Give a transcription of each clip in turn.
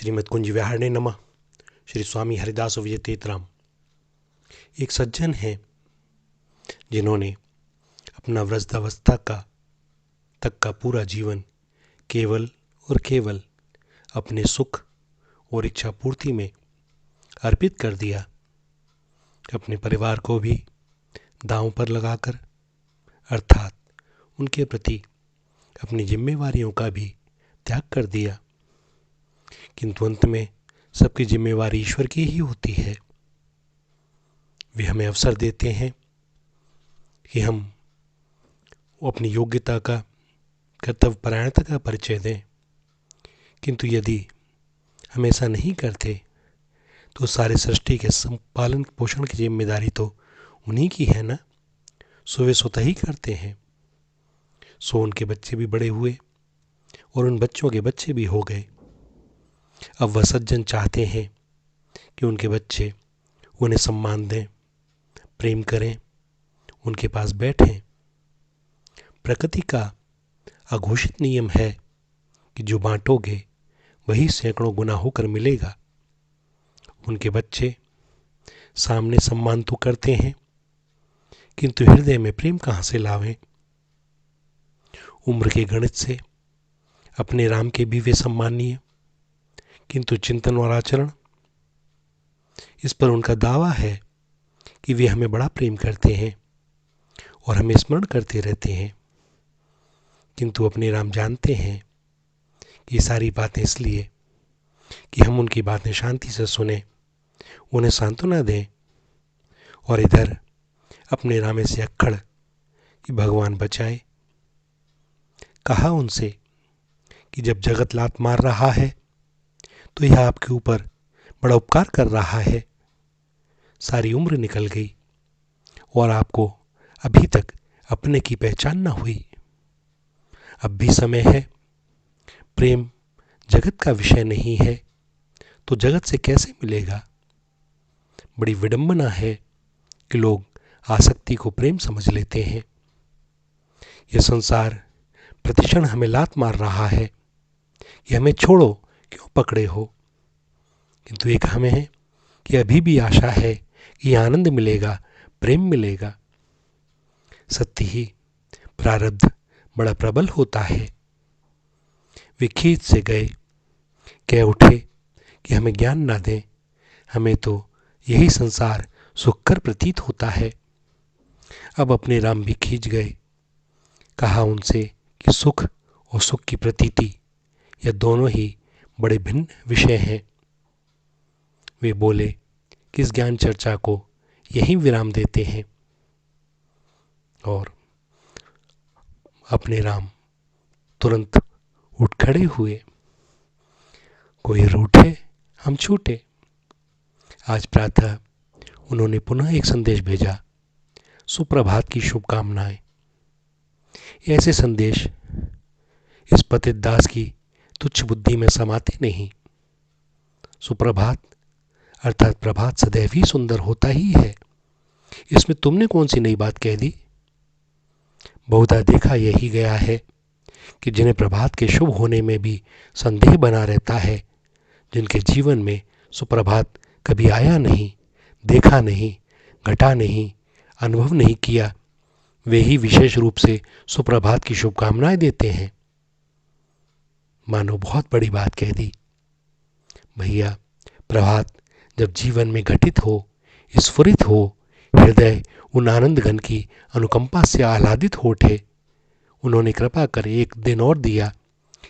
श्रीमद् कुंज विहारणे नमः। श्री स्वामी हरिदास विजय तीर्थराम एक सज्जन हैं जिन्होंने अपना वृद्धावस्था तक का पूरा जीवन केवल और केवल अपने सुख और इच्छा पूर्ति में अर्पित कर दिया। अपने परिवार को भी दांव पर लगाकर, अर्थात उनके प्रति अपनी जिम्मेवारियों का भी त्याग कर दिया। किंतु अंत में सबकी जिम्मेवारी ईश्वर की ही होती है। वे हमें अवसर देते हैं कि हम अपनी योग्यता का, कर्तव्यपरायणता का परिचय दें, किंतु यदि हम ऐसा नहीं करते तो सारे सृष्टि के संपालन पोषण की जिम्मेदारी तो उन्हीं की है ना। सो वे स्वतः ही करते हैं। सो उनके बच्चे भी बड़े हुए और उन बच्चों के बच्चे भी हो गए। अब वह सज्जन चाहते हैं कि उनके बच्चे उन्हें सम्मान दें, प्रेम करें, उनके पास बैठें। प्रकृति का अघोषित नियम है कि जो बांटोगे वही सैकड़ों गुना होकर मिलेगा। उनके बच्चे सामने सम्मान तो करते हैं, किंतु हृदय में प्रेम कहाँ से लावें। उम्र के गणित से अपने राम के भी वे सम्मानीय, किंतु चिंतन और आचरण, इस पर उनका दावा है कि वे हमें बड़ा प्रेम करते हैं और हमें स्मरण करते रहते हैं। किंतु अपने राम जानते हैं कि ये सारी बातें इसलिए कि हम उनकी बातें शांति से सुने, उन्हें सांत्वना दें। और इधर अपने राम से अक्खड़ कि भगवान बचाए। कहा उनसे कि जब जगत लात मार रहा है तो यह आपके ऊपर बड़ा उपकार कर रहा है। सारी उम्र निकल गई और आपको अभी तक अपने की पहचान न हुई। अब भी समय है। प्रेम जगत का विषय नहीं है तो जगत से कैसे मिलेगा। बड़ी विडंबना है कि लोग आसक्ति को प्रेम समझ लेते हैं। यह संसार प्रतिक्षण हमें लात मार रहा है कि हमें छोड़ो, क्यों पकड़े हो। किंतु एक हमें है कि अभी भी आशा है कि आनंद मिलेगा, प्रेम मिलेगा। सत्य ही प्रारब्ध बड़ा प्रबल होता है। वे खींच से गए, कह उठे कि हमें ज्ञान ना दें, हमें तो यही संसार सुखकर प्रतीत होता है। अब अपने राम भी खींच गए। कहा उनसे कि सुख और सुख की प्रतीति यह दोनों ही बड़े भिन्न विषय हैं। वे बोले कि इस ज्ञान चर्चा को यहीं विराम देते हैं। और अपने राम तुरंत उठ खड़े हुए। कोई रूठे हम छूटे। आज प्रातः उन्होंने पुनः एक संदेश भेजा, सुप्रभात की शुभकामनाएं। ऐसे संदेश इस पतित दास की तुच्छ बुद्धि में समाते नहीं। सुप्रभात अर्थात प्रभात सदैव ही सुंदर होता ही है। इसमें तुमने कौन सी नई बात कह दी। बहुधा देखा यही गया है कि जिन्हें प्रभात के शुभ होने में भी संदेह बना रहता है, जिनके जीवन में सुप्रभात कभी आया नहीं, देखा नहीं, घटा नहीं, अनुभव नहीं किया, वे ही विशेष रूप से सुप्रभात की शुभकामनाएं देते हैं। मानो बहुत बड़ी बात कह दी। भैया, प्रभात जब जीवन में घटित हो, स्फुरित हो, हृदय उन आनंद घन की अनुकंपा से आह्लादित हो उठे। उन्होंने कृपा कर एक दिन और दिया,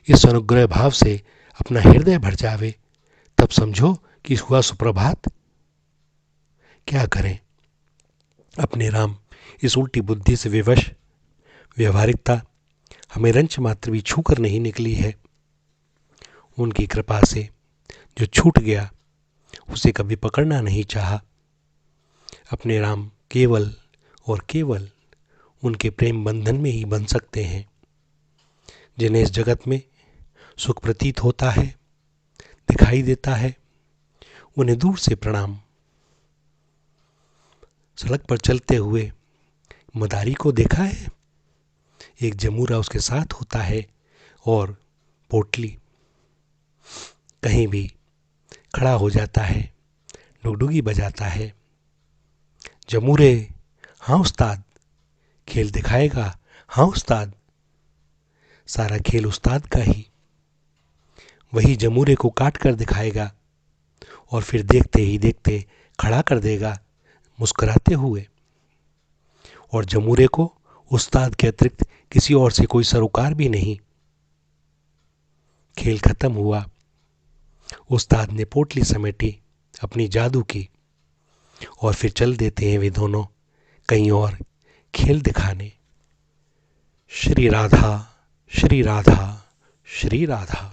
इस अनुग्रह भाव से अपना हृदय भर जावे, तब समझो कि हुआ सुप्रभात। क्या करें। अपने राम इस उल्टी बुद्धि से विवश। व्यवहारिकता हमें रंच मात्र भी छूकर नहीं निकली है। उनकी कृपा से जो छूट गया उसे कभी पकड़ना नहीं चाहा। अपने राम केवल और केवल उनके प्रेम बंधन में ही बन सकते हैं। जिन्हें इस जगत में सुख प्रतीत होता है, दिखाई देता है, उन्हें दूर से प्रणाम। सड़क पर चलते हुए मदारी को देखा है, एक जमूरा उसके साथ होता है और पोटली। कहीं भी खड़ा हो जाता है, डुगडुगी बजाता है। जमूरे, हाँ उस्ताद। खेल दिखाएगा, हाँ उस्ताद। सारा खेल उस्ताद का ही। वही जमूरे को काट कर दिखाएगा और फिर देखते ही देखते खड़ा कर देगा मुस्कुराते हुए। और जमूरे को उस्ताद के अतिरिक्त किसी और से कोई सरोकार भी नहीं। खेल खत्म हुआ। उस्ताद ने पोटली समेटी अपनी जादू की और फिर चल देते हैं वे दोनों कहीं और खेल दिखाने। श्री राधा, श्री राधा, श्री राधा।